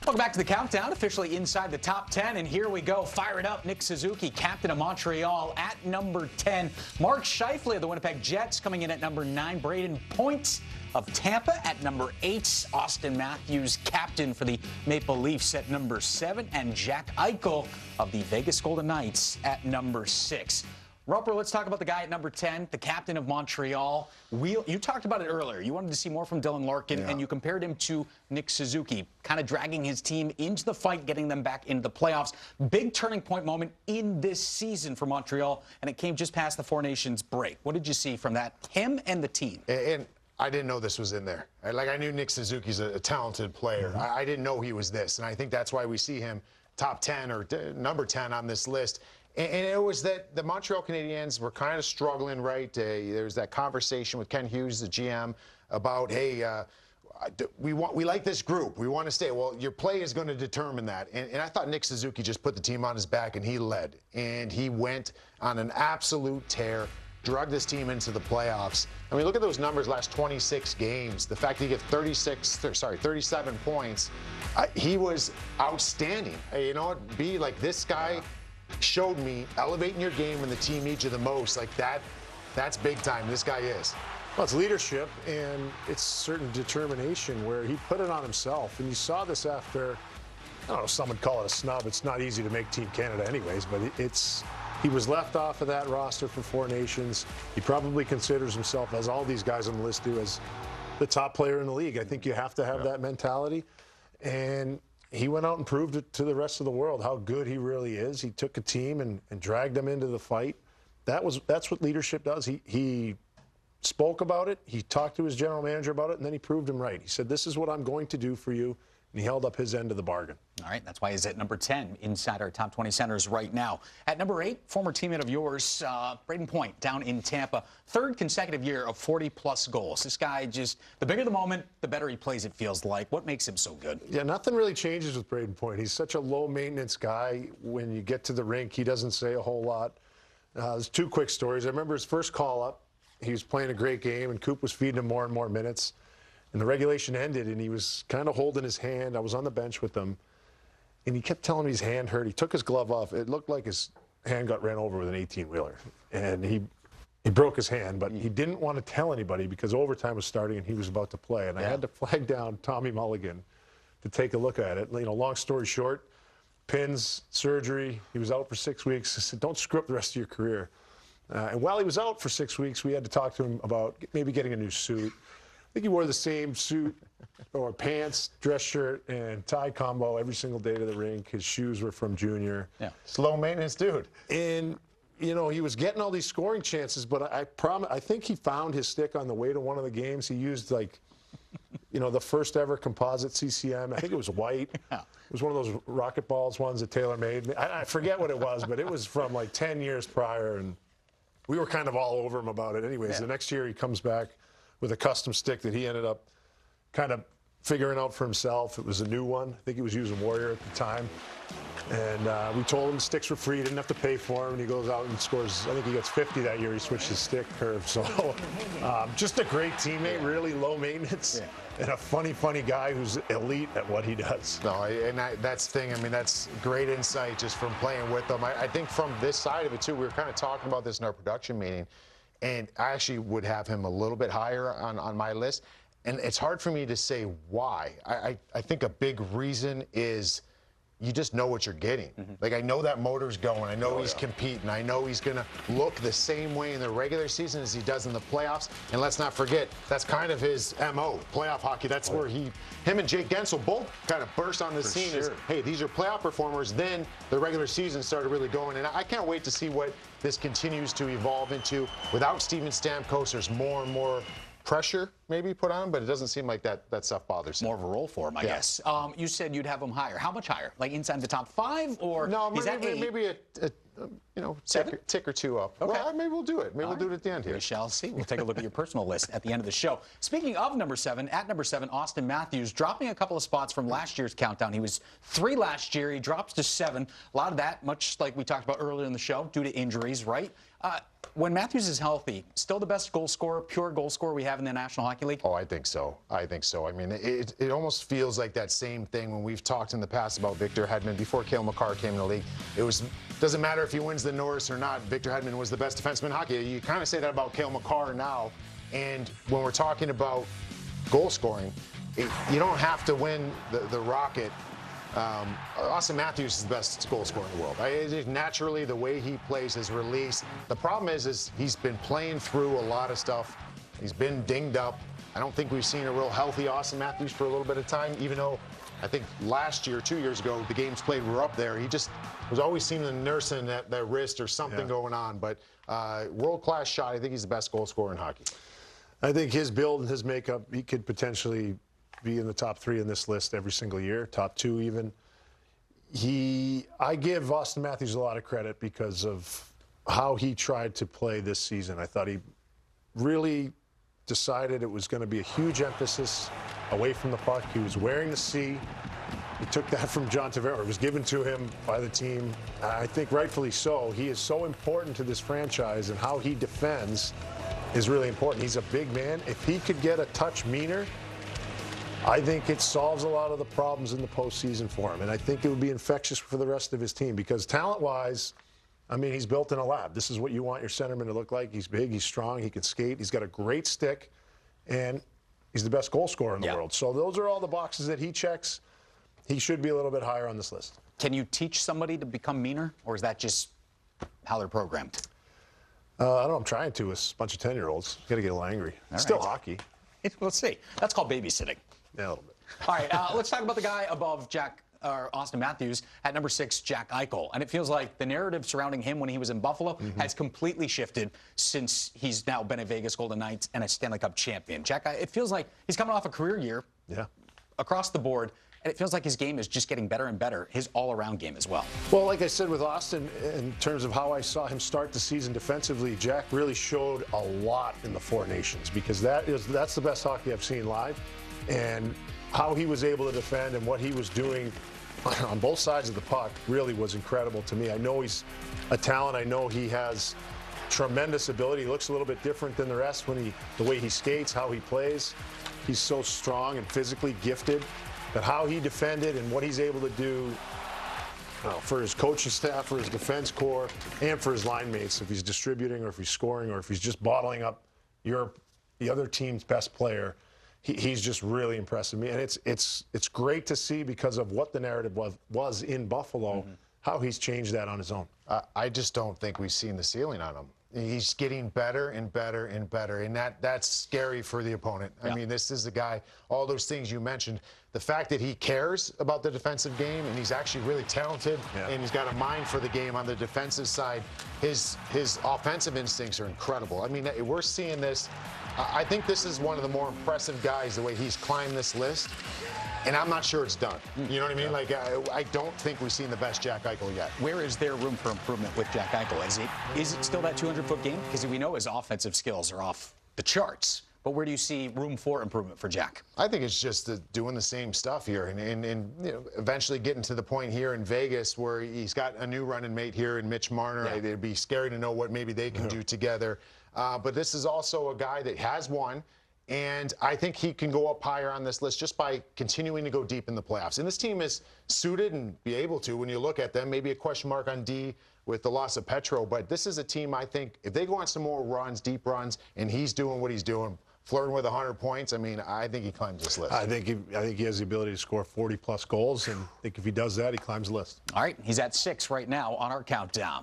Welcome back to the countdown, officially inside the top 10, and here we go. Fire it up. Nick Suzuki, captain of Montreal, at number 10. Mark Scheifele of the Winnipeg Jets coming in at number 9. Brayden Point of Tampa at number 8. Auston Matthews, captain for the Maple Leafs, at number 7. And Jack Eichel of the Vegas Golden Knights at number 6. Roper, let's talk about the guy at number 10, the captain of Montreal. You talked about it earlier. You wanted to see more from Dylan Larkin, and you compared him to Nick Suzuki, kind of dragging his team into the fight, getting them back into the playoffs. Big turning point moment in this season for Montreal, and it came just past the Four Nations break. What did you see from that, him and the team? And I didn't know this was in there. I knew Nick Suzuki's a talented player. I didn't know he was this, and I think that's why we see him top 10 or number 10 on this list. And it was that the Montreal Canadiens were kind of struggling, right? There was that conversation with Ken Hughes, the GM, about, hey, we like this group. We want to stay. Well, your play is going to determine that. And I thought Nick Suzuki just put the team on his back, and he led. And he went on an absolute tear, drug this team into the playoffs. I mean, look at those numbers last 26 games. The fact that he gets 37 points, he was outstanding. You know what? Be like this guy. Showed me elevating your game when the team needs you the most. Like that's big time. This guy is. Well, it's leadership and it's certain determination where he put it on himself. And you saw this after, I don't know, some would call it a snub. It's not easy to make Team Canada anyways, but he was left off of that roster for Four Nations. He probably considers himself, as all these guys on the list do, as the top player in the league. I think you have to have that mentality. And he went out and proved it to the rest of the world how good he really is. He took a team and dragged them into the fight. That's what leadership does. He spoke about it. He talked to his general manager about it, and then he proved him right. He said, this is what I'm going to do for you. And he held up his end of the bargain. All right, that's why he's at number 10 inside our top 20 centers right now. At number 8, former teammate of yours, Brayden Point, down in Tampa. Third consecutive year of 40-plus goals. This guy just, the bigger the moment, the better he plays, it feels like. What makes him so good? Yeah, nothing really changes with Brayden Point. He's such a low-maintenance guy. When you get to the rink, he doesn't say a whole lot. There's 2 quick stories. I remember his first call-up. He was playing a great game, and Coop was feeding him more and more minutes. And the regulation ended, and he was kind of holding his hand. I was on the bench with him, and he kept telling me his hand hurt. He took his glove off. It looked like his hand got ran over with an 18-wheeler. And he broke his hand, but he didn't want to tell anybody because overtime was starting and he was about to play. And I had to flag down Tommy Mulligan to take a look at it. You know, long story short, pins, surgery. He was out for 6 weeks. I said, don't screw up the rest of your career. And while he was out for 6 weeks, we had to talk to him about maybe getting a new suit. I think he wore the same suit or pants, dress shirt, and tie combo every single day to the rink. His shoes were from Junior. Yeah, slow maintenance dude. And, you know, he was getting all these scoring chances, but I think he found his stick on the way to one of the games. He used, like, you know, the first ever composite CCM. I think it was white. It was one of those rocket balls ones that Taylor made. I forget what it was, but it was from like 10 years prior, and we were kind of all over him about it. Anyways, the next year he comes back with a custom stick that he ended up kind of figuring out for himself. It was a new one. I think he was using Warrior at the time. And we told him the sticks were free. He didn't have to pay for them. And he goes out and scores. I think he gets 50 that year. He switched his stick curve. So just a great teammate, really low maintenance, and a funny guy who's elite at what he does. No, and that's the thing. I mean, that's great insight just from playing with him. I think from this side of it, too, we were kind of talking about this in our production meeting. And I actually would have him a little bit higher on my list. And it's hard for me to say why. I think a big reason is you just know what you're getting. Like, I know that motor's going. I know he's competing. I know he's going to look the same way in the regular season as he does in the playoffs. And let's not forget, that's kind of his MO, playoff hockey. That's where him and Jake Gensel both kind of burst on the scene as, hey, these are playoff performers. Then the regular season started really going. And I can't wait to see what this continues to evolve into. Without Steven Stamkos, there's more and more pressure maybe put on, but it doesn't seem like that stuff bothers him. More of a role for him, I guess. You said you'd have him higher. How much higher? Like inside the top 5, or no? Maybe a 7? tick or 2 up. Okay. Well, maybe we'll do it. Maybe we'll do it at the end here. We shall see. We'll take a look at your personal list at the end of the show. Speaking of number 7, at number 7, Auston Matthews, dropping a couple of spots from last year's countdown. He was 3 last year. He drops to 7. A lot of that, much like we talked about earlier in the show, due to injuries, right? When Matthews is healthy, still the best goal scorer, pure goal scorer we have in the National Hockey League? Oh, I think so. I think so. I mean, it almost feels like that same thing when we've talked in the past about Victor Hedman before Cale Makar came in the league. Doesn't matter if he wins the Norris or not. Victor Hedman was the best defenseman in hockey. You kind of say that about Cale Makar now. And when we're talking about goal scoring, you don't have to win the Rocket. Auston Matthews is the best goal scorer in the world. Naturally, the way he plays, his release. The problem is he's been playing through a lot of stuff. He's been dinged up. I don't think we've seen a real healthy Auston Matthews for a little bit of time, even though I think last year, 2 years ago, the games played were up there. He just was always seeming to nursing that wrist or something going on. But world-class shot. I think he's the best goal scorer in hockey. I think his build and his makeup, he could potentially be in the top 3 in this list every single year, top 2 even. I give Auston Matthews a lot of credit because of how he tried to play this season. I thought he really decided it was going to be a huge emphasis away from the puck. He was wearing the C. He took that from John Tavares. It was given to him by the team. I think rightfully so. He is so important to this franchise, and how he defends is really important. He's a big man. If he could get a touch meaner, I think it solves a lot of the problems in the postseason for him. And I think it would be infectious for the rest of his team because talent-wise, I mean, he's built in a lab. This is what you want your centerman to look like. He's big, he's strong, he can skate, he's got a great stick, and he's the best goal scorer in the world. So those are all the boxes that he checks. He should be a little bit higher on this list. Can you teach somebody to become meaner, or is that just how they're programmed? I don't know. I'm trying to. It's a bunch of 10-year-olds. Got to get a little angry. Still hockey. Let's see. That's called babysitting. Yeah, a little bit. All right, let's talk about the guy above Auston Matthews at number 6, Jack Eichel. And it feels like the narrative surrounding him when he was in Buffalo has completely shifted since he's now been a Vegas Golden Knights and a Stanley Cup champion. Jack, it feels like he's coming off a career year across the board, and it feels like his game is just getting better and better, his all-around game as well. Well, like I said with Auston, in terms of how I saw him start the season defensively, Jack really showed a lot in the Four Nations because that's the best hockey I've seen live. And how he was able to defend and what he was doing on both sides of the puck really was incredible to me. I know he's a talent. I know he has tremendous ability. He looks a little bit different than the rest the way he skates, how he plays. He's so strong and physically gifted. But how he defended and what he's able to do for his coaching staff, for his defense corps, and for his line mates, if he's distributing or if he's scoring or if he's just bottling up the other team's best player, he's just really impressing me. And it's great to see because of what the narrative was in Buffalo, how he's changed that on his own. I just don't think we've seen the ceiling on him. He's getting better and better and better, and that's scary for the opponent. I mean, this is the guy, all those things you mentioned, the fact that he cares about the defensive game, and he's actually really talented, and he's got a mind for the game on the defensive side. His offensive instincts are incredible. I mean, we're seeing this. I think this is one of the more impressive guys, the way he's climbed this list. And I'm not sure it's done. You know what I mean? Like, I don't think we've seen the best Jack Eichel yet. Where is there room for improvement with Jack Eichel? Is it still that 200-foot game? Because we know his offensive skills are off the charts. But where do you see room for improvement for Jack? I think it's just doing the same stuff here and you know, eventually getting to the point here in Vegas where he's got a new running mate here in Mitch Marner. It'd be scary to know what maybe they can do together. But this is also a guy that has won. And I think he can go up higher on this list just by continuing to go deep in the playoffs. And this team is suited and be able to, when you look at them, maybe a question mark on D with the loss of Petro. But this is a team, I think, if they go on some more runs, deep runs, and he's doing what he's doing, flirting with 100 points, I mean, I think he climbs this list. I think he has the ability to score 40-plus goals, and I think if he does that, he climbs the list. All right, he's at 6 right now on our countdown.